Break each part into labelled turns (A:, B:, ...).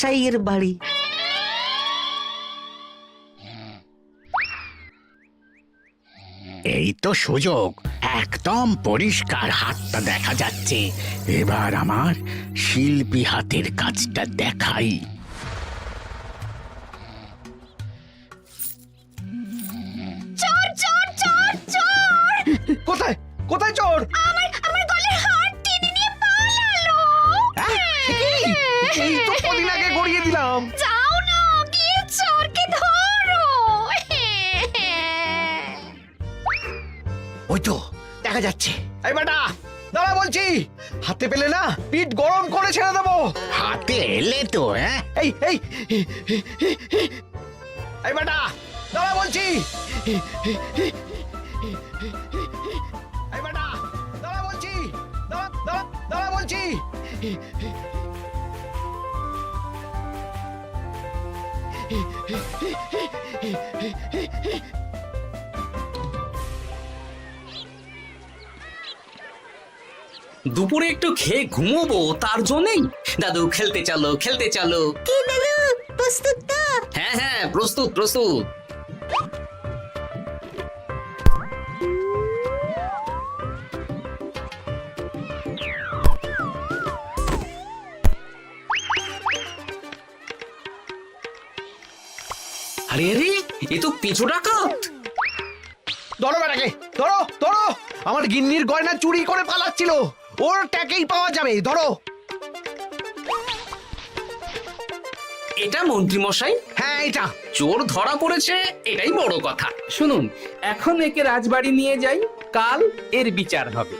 A: কসাইয়ের বাড়ি।
B: এই তো সুযোগ, একদম পরিষ্কার হাতটা দেখা যাচ্ছে। এবার আমার শিল্পী হাতের কাজটা দেখাই।
C: চোর চোর চোর চোর!
D: কোথায় কোথায় চোর?
C: আমার গলার হার টেনে নিয়ে পালালো।
D: এই তো কদিন আগে গড়িয়ে দিলাম।
C: যাও না, গিয়ে চোরকে ধরো।
D: ওই তো দেখা যাচ্ছে। এই বেটা দাঁড়া বলছি, হাতে পেলে না পিঠ গরম করে ছেড়ে দেবো।
B: হাতে এলে তো
D: এই এই এই বেটা দাঁড়া বলছি। এই বেটা দাঁড়া বলছি, দাঁড়া দাঁড়া দাঁড়া বলছি।
E: দুপুরে একটু খেয়ে ঘুমোবো, তার জন্যই। দাদু খেলতে চলো, খেলতে চলো।
C: কি দাদু, প্রস্তুত তো?
E: হ্যাঁ হ্যাঁ, প্রস্তুত প্রস্তুত। আরে আরে, এ তো পিছু ডাকাত।
D: ধরো বেটাকে, ধরো ধরো। আমার গিন্নির গয়না চুরি করে পালাচ্ছিল, ওর ট্যাকেই পাওয়া যাবে। ধরো।
E: এটা মন্ত্রী মশাই,
D: হ্যাঁ এটা।
E: চোর ধরা পড়েছে, এটাই বড় কথা।
F: শুনুন, এখন একে রাজবাড়ি নিয়ে যাই, কাল এর বিচার হবে।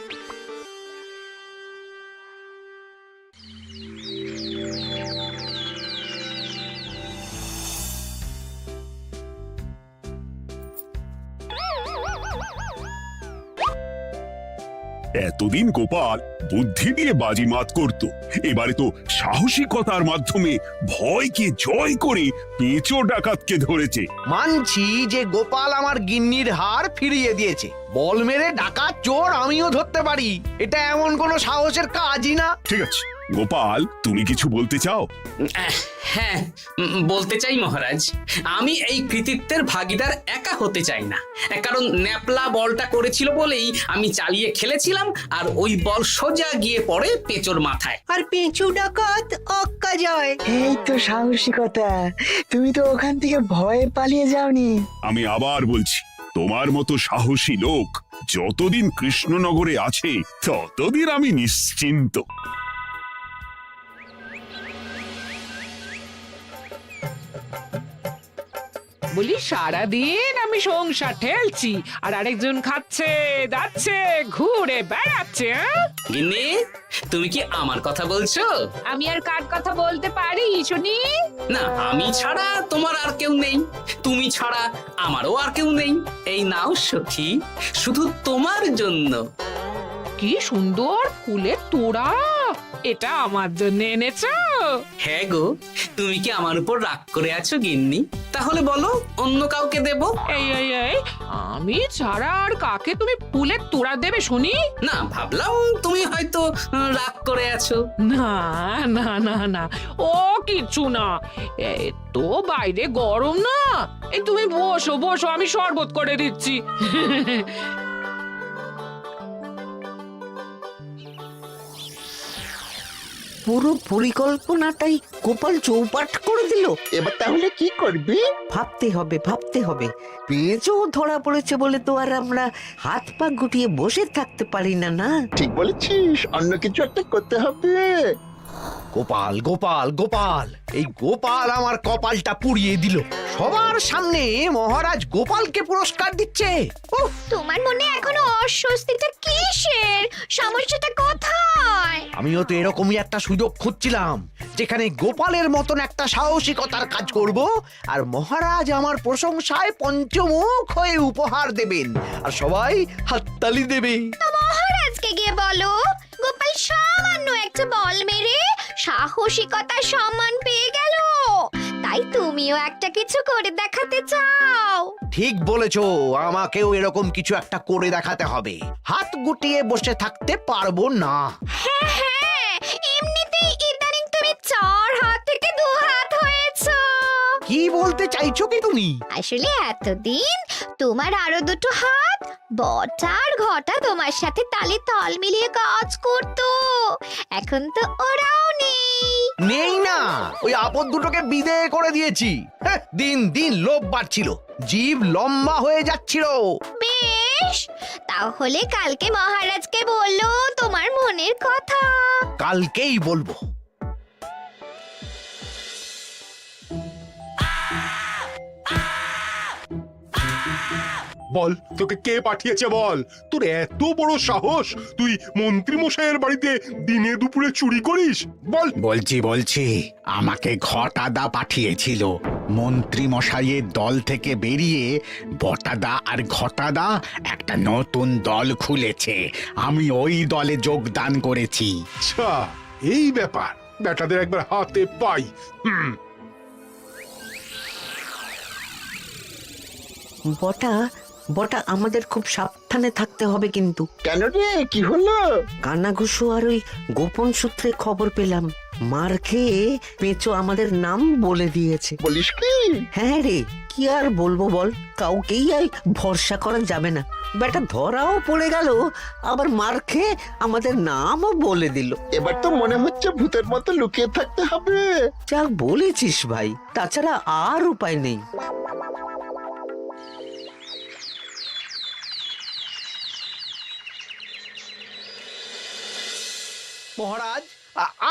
G: এতদিন গোপাল বুদ্ধি দিয়ে বাজিমাত করত, এবারে তো সাহসিকতার মাধ্যমে ভয়কে জয় করে পেঁচো ডাকাতকে ধরেছে।
D: মানছি যে গোপাল আমার গিন্নির হার ফিরিয়ে দিয়েছে। বল মেরে ডাকাত চোর আমিও ধরতে পারি, এটা এমন কোনো সাহসের কাজই না।
G: ঠিক আছে গোপাল, তুমি কিছু বলতে চাও?
E: হ্যাঁ, বলতে চাই মহারাজ, আমি এই কৃতিত্বের ভাগীদার একা হতে চাই না। কারণ ন্যাপলা বলটা করেছিল বলেই আমি চালিয়ে খেলেছিলাম, আর ওই বল সোজা গিয়ে পড়ে পেঁচোর মাথায়।
A: আর পেঁচু ডাকাত অক্কা যায়।
H: এই তো সাহসিকতা, তুমি তো ওখান থেকে ভয়ে পালিয়ে যাওনি।
G: আমি আবার বলছি, তোমার মতো সাহসী লোক যতদিন কৃষ্ণনগরে আছে ততদিন আমি নিশ্চিন্ত।
I: বলি সারাদিন আমি সংসার ঠেলছি আর আরেকজন খাচ্ছে যাচ্ছে ঘুরে বেড়াচ্ছে।
E: গিন্নি, তুমি কি আমার কথা বলছো?
I: আমি আর কার কথা বলতে পারি শুনি?
E: না, আমি ছাড়া তোমার আর কেউ নেই, তুমি ছাড়া আমারও আর কেউ নেই। এই নাও সখী, শুধু তোমার জন্য।
I: কি সুন্দর ফুলের তোড়া, এটা আমার জন্য এনেছো?
E: হ্যাঁ গো, তুমি কি আমার উপর রাগ করে আছো গিন্নি? তাহলে বলো, অন্য কাউকে দেব?
I: এই এই এই, আমি ছাড়া আর কাকে তুমি ফুলের তোড়া দেবে শুনি?
E: না, ভাবলাম তুমি হয়তো রাগ করে আছো।
I: না না না না, ও কিচ্ছু না। এই তো বাইরে গরম না, এই তুমি বসো বসো, আমি শরবত করে দিচ্ছি।
A: পুরো পরিকল্পনাটাই গোপাল চৌপাট করে দিল।
H: এবার তাহলে কি করবি?
A: ভাবতে হবে ভাবতে হবে। পেঁচো ধরা পড়েছে বলে তো আর আমরা হাত পা গুটিয়ে বসে থাকতে পারি না। না,
H: ঠিক বলেছিস, অন্য কিছু একটা করতে হবে।
D: গোপাল গোপাল গোপাল, এই গোপাল আমার কপালটা পুড়িয়ে দিল। সবার সামনে মহারাজ গোপালকে পুরস্কার দিচ্ছে। উফ,
C: তোমার মনে এখনো অস্বস্তিটা কিসের? সমস্যাটা কোথায়?
D: আমিও তো এরকমই একটা সুযোগ খুঁজছিলাম, যেখানে গোপালের মতন একটা সাহসিকতার কাজ করব, আর মহারাজ আমার প্রশংসায় পঞ্চমুখ হয়ে উপহার দেবেন, আর সবাই হাততালি দেবে।
C: তো মহারাজকে গিয়ে বলো, গোপাল সামান্য একটা বল মেরে সাহসিকতার সম্মান পেয়ে গেল, তাই তুমিও একটা কিছু করে দেখাতে চাও।
D: ঠিক বলেছো, আমাকেও এরকম কিছু একটা করে দেখাতে হবে। হাত গুটিয়ে বসে থাকতে পারবো না।
C: হ্যাঁ হ্যাঁ, এমনিতেই ইদানিং তুমি 4 হাত থেকে 2 হাত
D: কি বলতে চাইছো কি তুমি?
C: আসলে এতদিন তোমার আরো দুটো হাত বটা আর ঘটা তোমার সাথে তালে তাল মিলিয়ে কাজ করতো, এখন তো ওরাও নেই।
D: নেই না, ওই আপদ দুটোকে বিদেয় করে দিয়েছি। দিন দিন লোভ বাড়ছিল, জীব লম্বা হয়ে যাচ্ছিল।
C: বেশ, তাহলে কালকে মহারাজকে বললো তোমার মনের কথা।
D: কালকেই বলবো।
J: বল, তোকে কে পাঠিয়েছে বল? তোর এত বড় সাহস, তুই মন্ত্রী মশাইয়ের বাড়িতে দিনে দুপুরে চুরি করিস? বল।
B: বলছি আমাকে ঘটাদা পাঠিয়েছিল। মন্ত্রী মশাইয়ের দল থেকে বেরিয়ে বটাদা আর ঘটাদা একটা নতুন দল খুলেছে, আমি ওই দলে যোগদান করেছি।
J: আচ্ছা, এই ব্যাপার। বেটাদের একবার হাতে পাই।
A: বটা বটা আমাদের খুব সাবধানে থাকতে হবে কিন্তু।
H: কেন রে, কি হলো?
A: কানাঘুষো আর ওই গোপন সূত্রে খবর পেলাম, মার খেয়ে পেঁচো আমাদের নাম বলে দিয়েছে।
H: বলিস কি?
A: হ্যাঁ রে, কি আর বলবো বল, কাউকেই আর ভরসা করা যাবে না। বেটা ধরাও পড়ে গেল, আবার মার খেয়ে আমাদের নামও বলে দিল।
H: এবার তো মনে হচ্ছে ভূতের মতো লুকিয়ে থাকতে হবে।
A: যা বলেছিস ভাই, তাছাড়া আর উপায় নেই।
D: মহারাজ,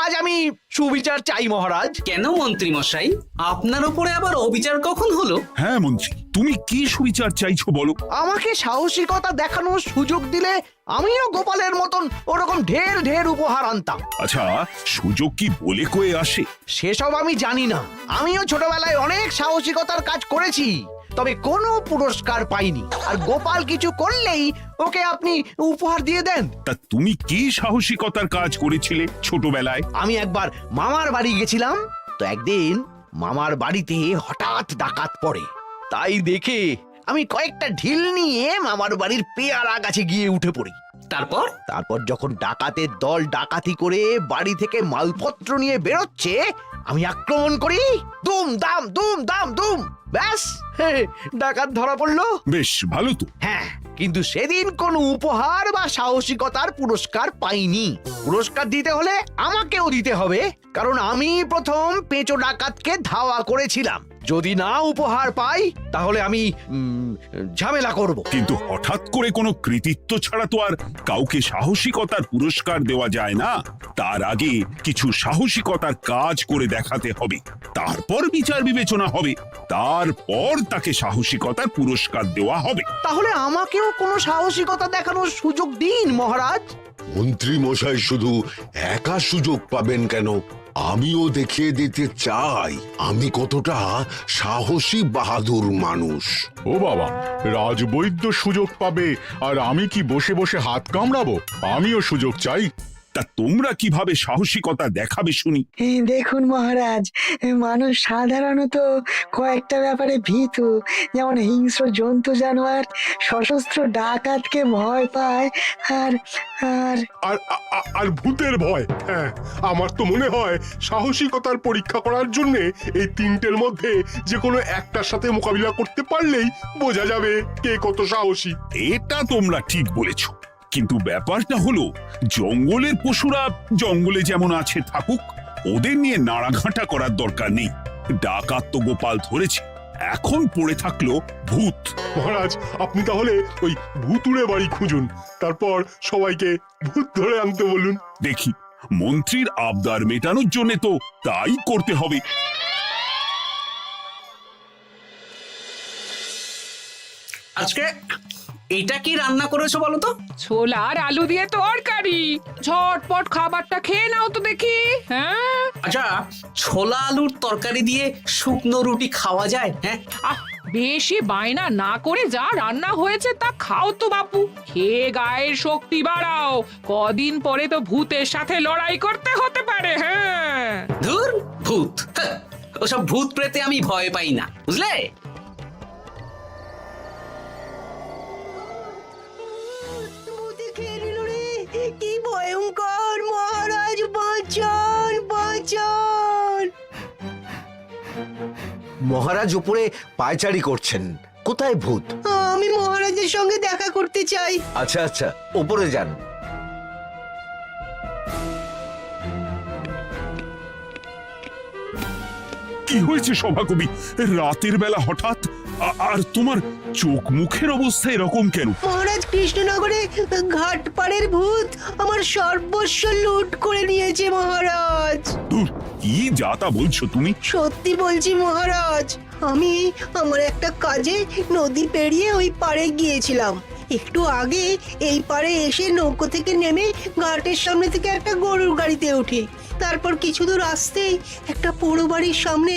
D: আজ আমি সুবিচার চাই মহারাজ।
E: কেন মন্ত্রী মশাই, আপনার উপরে আবার অবিচার কখন হলো?
G: হ্যাঁ মন্ত্রী, তুমি কি সুবিচার চাইছো বলো?
D: আমাকে সাহসিকতা দেখানোর সুযোগ দিলে আমিও গোপালের মতন ওরকম ঢের ঢের উপহার আনতাম।
G: আচ্ছা, সুযোগ কি বলে কয়ে আসে?
D: সেসব আমি জানি না। আমিও ছোটবেলায় অনেক সাহসিকতার কাজ করেছি, তবে কোনো পুরস্কার পাইনি। আর গোপাল কিছু করলেই ওকে আপনি উপহার দিয়ে দেন।
G: তা তুমি কি সাহসিকতার কাজ করেছিলে ছোটবেলায়?
D: আমি একবার মামার বাড়ি গেছিলাম, তো একদিন মামার বাড়িতে হঠাৎ ডাকাত পড়ে। তাই দেখে আমি কয়েকটা ঢিল নিয়ে মামার বাড়ির পেয়ারা গাছে গিয়ে উঠে পড়ি। তারপর যখন ডাকাতের দল ডাকাতি করে বাড়ি থেকে মালপত্র নিয়ে বেরোচ্ছে, আমি আক্রমণ করি। দুম দাম দুম দাম দুম, ব্যাস ডাকাত ধরা পড়লো।
G: বেশ ভালো তো।
D: হ্যাঁ, কিন্তু সেদিন কোনো উপহার বা সাহসিকতার পুরস্কার পাইনি। পুরস্কার দিতে হলে আমাকেও দিতে হবে, কারণ আমি প্রথম পেঁচো ডাকাতকে ধাওয়া করেছিলাম। যদি না উপহার পাই তাহলে আমি ঝামেলা করব।
G: কিন্তু হঠাৎ করে কোনো কৃতিত্ব ছাড়া তো আর কাউকে সাহসিকতার পুরস্কার দেওয়া যায় না। তার আগে কিছু সাহসিকতার কাজ করে দেখাতে হবে, তারপর বিচার বিবেচনা হবে, তারপর তাকে সাহসিকতার পুরস্কার দেওয়া হবে।
D: তাহলে আমাকেও কোনো সাহসিকতা দেখানোর সুযোগ দিন মহারাজ।
K: মন্ত্রী মশাই শুধু একা সুযোগ পাবেন কেন, আমিও দেখিয়ে দিতে চাই আমি কতটা সাহসী বাহাদুর মানুষ।
J: ও বাবা, রাজবৈদ্য সুযোগ পাবে আর আমি কি বসে বসে হাত কামড়াবো? আমিও সুযোগ চাই।
G: তা তোমরা কিভাবে সাহসিকতা দেখাবে শুনি?
H: দেখুন মহারাজ, মানুষ সাধারণত কয়েকটা ব্যাপারে ভীতু, যেমন হিংস্র জন্তু জানোয়ার, সশস্ত্র ডাকাতকে ভয় পায়, আর আর
J: আর আর ভূতের ভয়। হ্যাঁ, আমার তো মনে হয় সাহসিকতার পরীক্ষা করার জন্য এই তিনটের মধ্যে যে কোনো একটার সাথে মোকাবিলা করতে পারলেই বোঝা যাবে কে কত সাহসী।
G: এটা তোমরা ঠিক বলেছ, কিন্তু ব্যাপারটা হলো জঙ্গলের পশুরা জঙ্গলে যেমন আছে থাকুক, ওদের নিয়ে নাড়াঘাটা করার দরকার নেই। ডাকাত তো গোপাল ধরেছে, এখন পড়ে থাকলো ভূত।
J: মহারাজ, আপনি তাহলে ওই ভূতুড়ে বাড়ি খুঁজুন, তারপর সবাইকে ভূত ধরে আনতে বলুন।
G: দেখি, মন্ত্রীর আবদার মেটানোর জন্য তো তাই করতে হবে।
E: আজকে এটা কি রান্না করেছো বলো তো?
I: ছোলা আর আলু দিয়ে তরকারি, ঝটপট খাবারটা খেয়ে নাও তো দেখি। হ্যাঁ,
E: আচ্ছা, ছোলা আলুর তরকারি দিয়ে শুকনো রুটি খাওয়া যায়? হ্যাঁ,
I: বেশি বায়না না করে যা রান্না হয়েছে তা খাও তো বাপু, খেয়ে গায়ের শক্তি বাড়াও। কদিন পরে তো ভূতের সাথে লড়াই করতে হতে পারে। হ্যাঁ,
E: ধুর ভূত, ওসব ভূত প্রেতে আমি ভয় পাই না, বুঝলে?
A: কি ভয়ঙ্কর! মহারাজ বাঁচান, বাঁচান!
D: মহারাজ উপরে পায়চারি করছেন, কোথায় ভূত?
A: আমি মহারাজের সঙ্গে দেখা করতে চাই।
D: আচ্ছা আচ্ছা, উপরে যান।
G: কি হয়েছে সভাকবি? রাতের বেলা হঠাৎ আর তোমার চোখ মুখের অবস্থা এরকম কেন?
A: মহারাজ, কৃষ্ণনগরে ঘাটপাড়ের ভূত আমার সর্বস্ব লুট করে নিয়েছে মহারাজ।
G: ধুর, কি যা তা বলছো তুমি?
A: সত্যি বলছি মহারাজ, আমি আমার একটা কাজে নদী পেরিয়ে ওই পাড়ে গিয়েছিলাম। একটু আগে এই পাড়ে এসে নৌকো থেকে নেমে ঘাটের সামনে থেকে একটা গরুর গাড়িতে উঠি। তারপর কিছু দূর আসতেই একটা পোড়ো বাড়ির সামনে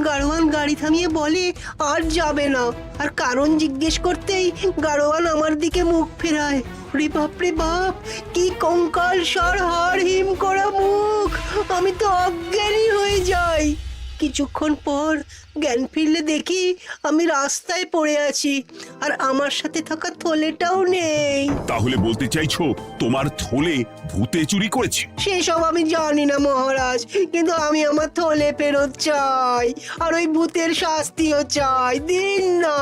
A: গাড়োয়ান গাড়ি থামিয়ে বলে আর যাবে না। আর কারণ জিজ্ঞেস করতেই গাড়োয়ান আমার দিকে মুখ ফেরায়। রে বাপ রে বাপ, কি কঙ্কাল সার হাড় হিম করা মুখ! আমি তো অজ্ঞানী হয়ে যাই। কিছুক্ষণ পর জ্ঞান ফিরলে দেখি আমি রাস্তায় পড়ে আছি, আর আমার সাথে থাকা থলেটাও নেই।
G: তাহলে বলতে চাইছো তোমার থলে ভূতে চুরি করেছে?
A: সেসব আমি জানি না মহারাজ, কিন্তু আমি আমার থলে ফেরত চাই, আর ওই ভূতের শাস্তিও চাই। দিন না।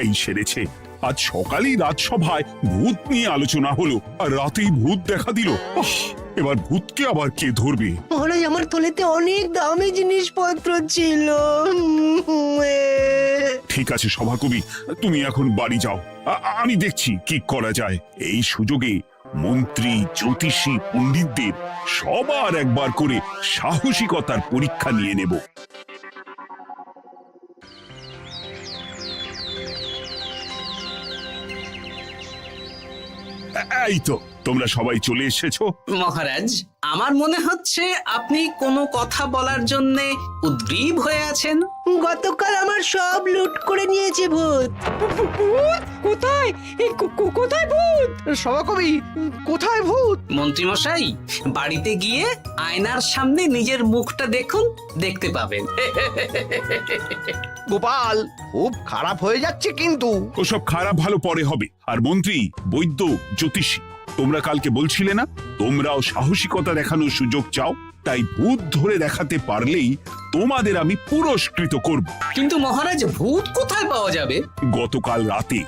G: এই সেরেছে, আজ সকালেই রাজসভায় ভূত নিয়ে আলোচনা হলো, আর রাতেই ভূত দেখা দিল। এবার ভূতকে আবার কে ধরবে?
A: মহারাজ, আমার থলেতে অনেক দামি জিনিসপত্র ছিল।
G: ঠিক আছে সভাকবি, তুমি এখন বাড়ি যাও, আমি দেখছি কি করা যায়। এই সুযোগে মন্ত্রী, জ্যোতিষী, পণ্ডিতদের সবার একবার করে সাহসিকতার পরীক্ষা নিয়ে নেব। এই তো তোমরা সবাই চলে এসেছো।
E: মহারাজ, আমার মনে হচ্ছে আপনি কোনো কথা বলার জন্য উদ্গ্রীব হয়ে আছেন।
A: গতকাল আমার সব লুট করে নিয়েছে ভূত।
I: কোথায়? কোথায় ভূত?
D: সভাকবি, কোথায় ভূত?
E: মন্ত্রী মশাই, বাড়িতে গিয়ে আয়নার সামনে নিজের মুখটা দেখুন, দেখতে পাবেন।
D: গোপাল, খুব খারাপ হয়ে যাচ্ছে কিন্তু।
G: ওসব খারাপ ভালো পরে হবে। আর মন্ত্রী, বৈদ্য, জ্যোতিষী, তোমরা কালকে বলছিলে না তোমরাও সাহসিকতা দেখানোর সুযোগ চাও? তাই ভূত ধরে দেখাতে পারলেই তোমাদের আমি পুরস্কৃত করব।
E: কিন্তু মহারাজ, ভূত কোথায় পাওয়া যাবে?
G: গতকাল রাতে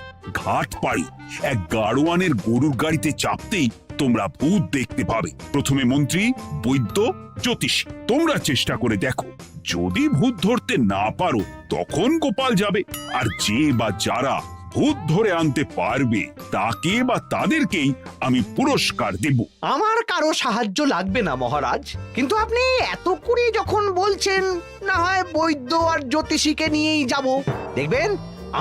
G: ঘাট পাড়ি এক গাড়োয়ানের গরুর গাড়িতে চাপতেই তোমরা ভূত দেখতে পাবে। প্রথমে মন্ত্রী, বৈদ্য, জ্যোতিষী, তোমরা চেষ্টা করে দেখো। যদি ভূত ধরতে না পারো তখন গোপাল যাবে, আর যে বা যারা ভূত ধরে আনতে পারবে তাকে বা তাদেরকেই আমি পুরস্কার দেব।
D: আমার কারো সাহায্য লাগবে না মহারাজ, কিন্তু আপনি এত করে যখন বলছেন, না হয় বৈদ্য আর জ্যোতিষীকে নিয়েই যাব। দেখবেন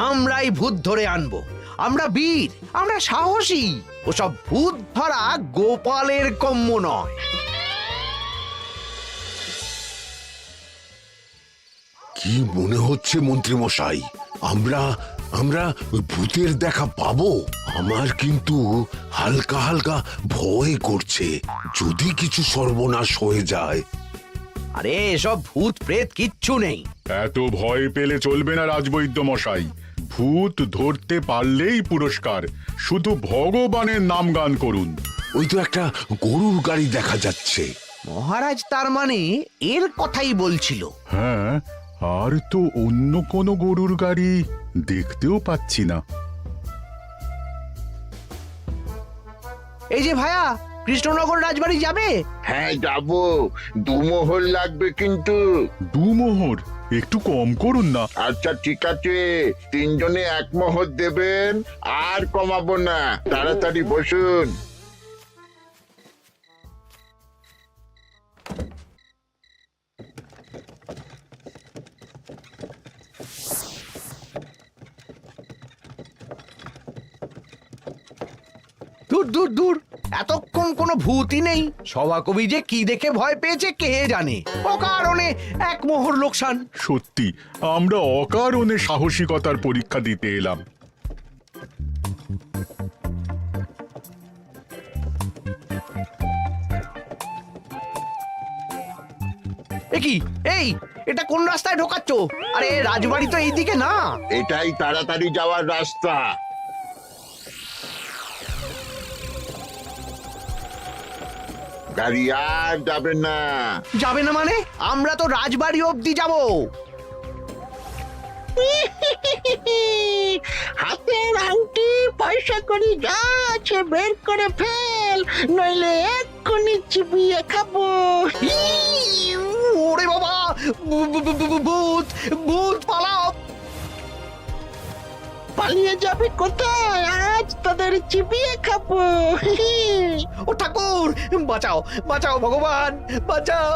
D: আমরাই ভূত ধরে আনবো। আমরা বীর, আমরা সাহসী। ওসব ভূত ধরা গোপালের কম্য নয়।
K: কি মনে হচ্ছে মন্ত্রী মশাই, আমরা আমরা ওই ভূতের দেখা পাবো? আমার কিন্তু হালকা হালকা ভয় করছে, যদি কিছু সর্বনাশ হয়ে যায়।
D: আরে এসব ভূত প্রেত কিচ্ছু নেই।
J: এত ভয় পেলে চলবে না রাজবৈদ্য মশাই। ভূত ধরতে পারলেই পুরস্কার। শুধু ভগবানের নাম গান করুন।
K: ওই তো একটা গরুর গাড়ি দেখা যাচ্ছে।
D: মহারাজ তার মানে এর কথাই বলছিল।
J: হ্যাঁ, আর তো অন্য কোনো গরুর গাড়ি দেখতেও পাচ্ছি না।
D: এই যে ভায়া, কৃষ্ণনগর রাজবাড়ি যাবে?
K: হ্যাঁ যাব, 2 মোহর লাগবে কিন্তু।
J: 2 মোহর একটু কম করুন না।
K: আচ্ছা ঠিক আছে, 3 জনে 1 মোহর দেবেন, আর কমাবো না। তাড়াতাড়ি বসুন।
D: দূর দূর দূর, এতক্ষণ কোনো ভূতই নেই। সভাকবি যে কি দেখে ভয় পেয়েছে কে জানে। অকারণে 1 মোহর লোকসান।
J: সত্যি আমরা অকারণে সাহসিকতার পরীক্ষা দিতে এলাম।
D: কি এই, এটা কোন রাস্তায় ঢোকাচ্ছ? আরে রাজবাড়ি তো এইদিকে না।
K: এটাই তাড়াতাড়ি যাওয়ার রাস্তা। গাড়ি আর যাবে না।
D: যাবে না মানে? আমরা তো রাজবাড়ি অবধি যাব।
H: হাতের আংটি পয়সা করি যা আছে বের করে ফেল, নইলে এক্ষুনি চিবিয়ে খাবো।
D: ওরে বাবা, ভূত ভূত পালাও!
H: পালিয়ে যাবে কোথায়? আজ তাদের চিবিয়ে খাবো।
D: ও ঠাকুর, বাঁচাও বাঁচাও ভগবান, বাঁচাও!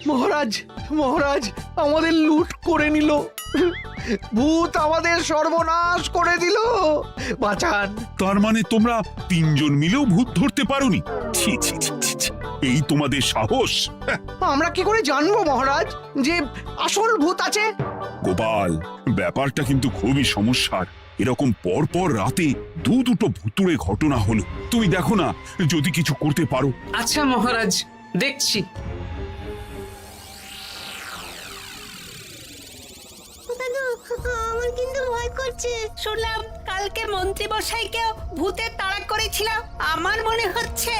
D: মহারাজ, মহারাজ আমাদের লুট করে নিল, ভূত আমাদের সর্বনাশ করে দিল, বাঁচান!
G: তার মানে তোমরা তিনজন মিলেও ভূত ধরতে পারোনি? ছি ছি ছি ছি ছি। এই তোমাদের সাহস!
D: আমরা কি করে জানবো মহারাজ যে আসল ভূত আছে?
G: গোপাল, ব্যাপারটা কিন্তু খুবই সমস্যার। এরকম পর পর রাতে দুটো ভুতুড়ে ঘটনা হলো। তুমি দেখো না যদি কিছু করতে পারো।
E: আচ্ছা মহারাজ, দেখছি।
A: আমার কিন্তু ভয় করছে। শুনলাম কালকে মন্ত্রী মশাইকেও ভূতের তাড়া করেছিল। আমার মনে হচ্ছে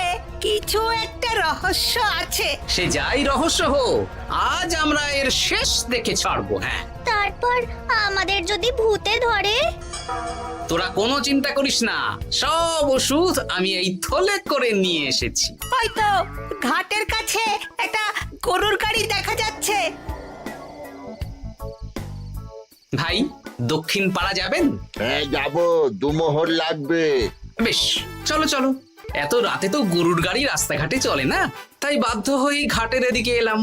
A: কিছু একটা রহস্য আছে।
E: সে যাই রহস্য হোক, আজ আমরা এর শেষ দেখে ছাড়বো। হ্যাঁ,
C: তারপর আমাদের যদি ভূতে ধরে?
E: তোরা কোনো চিন্তা করিস না, সব ওষুধ আমি এই থলে করে নিয়ে এসেছি।
A: হয়তো ঘাটের কাছে একটা গরুর গাড়ি দেখা যাচ্ছে।
E: ভাই, দক্ষিণ পাড়া যাবেন?
K: হ্যাঁ যাবো, দুমোহর লাগবে।
E: বেশ, চলো চলো। এত রাতে তো গরুর গাড়ি রাস্তাঘাটে চলে না, তাই বাধ্য হয়ে ঘাটের এদিকে এলাম।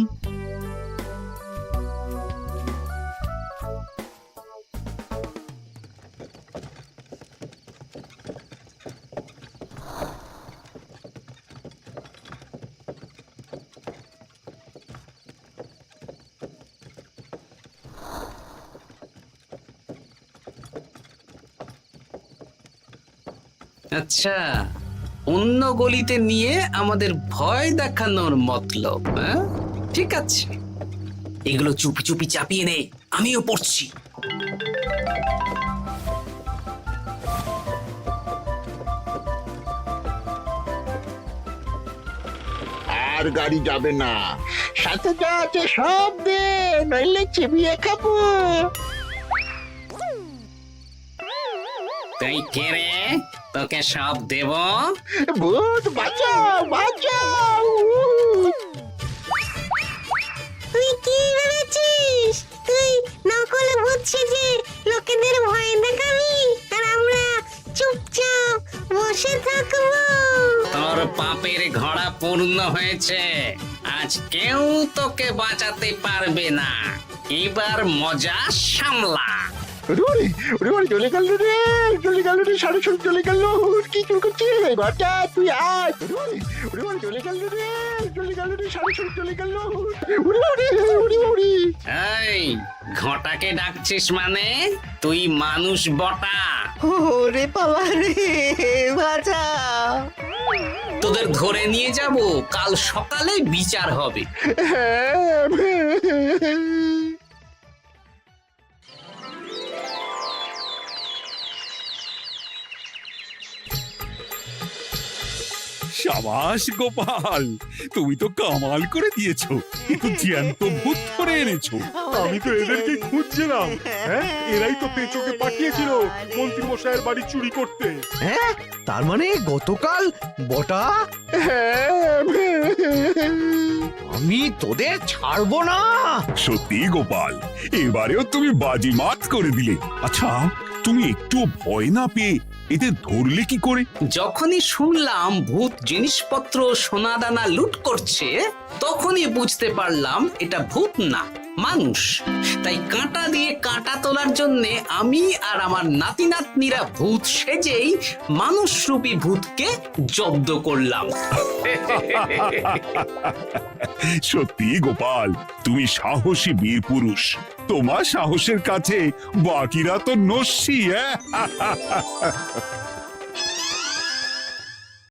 E: আচ্ছা, অন্য গলিতে নিয়ে আমাদের ভয় দেখানোর মতলব? হ্যাঁ, ঠিক আছে, এগুলো চুপি চুপি চাপিয়ে নে, আমিও পড়ছি।
K: আর গাড়ি যাবে না।
H: সাথে যা আছে সব দে, নইলে চিবিয়ে খাবো।
E: তুই কে রে? তোকে সব দেব?
H: ভূত বাঁচাও, বাঁচাও!
A: তুই কি ভেবেছিস? তুই নকল ভূত সেজে লোকেদের ভয় দেখাবি আর আমরা চুপচাপ বসে থাকবো?
E: তোর পাপের ঘোড়া পূর্ণ হয়েছে, আজ কেউ তোকে বাঁচাতে পারবে না। এবার মজা সামলা।
H: চলে গেল রে, চলে গেল রে, সাড়ে ছড়ে চলে গেল। কি চুল করছিস বাচ্চা? তুই আয়। চলে গেল রে, চলে গেল রে, সাড়ে ছড়ে চলে গেল।
E: এই, ঘটাকে ডাকছিস মানে? তুই মানুষ বটা।
A: ওরে বাবা রে, বাঁচা!
E: তোদের ধরে নিয়ে যাব, কাল সকালে বিচার হবে।
G: সাবাস গোপাল, তুমি তো কামাল করে দিয়েছো। কিন্তু জ্যান্ত ভূত ধরে এনেছো।
J: আমি তো এদেরকে খুঁজছিলাম। হ্যাঁ, এরাই তো পেঁচোকে পাঠিয়েছিল মন্ত্রী মশাইয়ের বাড়ি চুরি করতে।
D: হ্যাঁ, তার মানে গতকাল বটা? আমি তোদের ছাড়বো না।
G: সত্যি গোপাল, এবারেও তুমি বাজিমাত করে দিলে। আচ্ছা, তুমি একটু ভয় না পেয়ে এদের ধরলে কি করে?
E: যখনই শুনলাম ভূত জিনিসপত্র সোনাদানা লুট করছে, তখনই বুঝতে পারলাম এটা ভূত না, মানুষ। তাই কাঁটা দিয়ে কাঁটা তোলার জন্য আমি আর আমার নাতি নাতনিরা ভূত সেজেই মানুষরূপী ভূতকে জব্দ করলাম।
G: সত্যি গোপাল, তুমি সাহসী বীর পুরুষ। তোমার সাহসের কাছে বাকিরা তো নস্যি।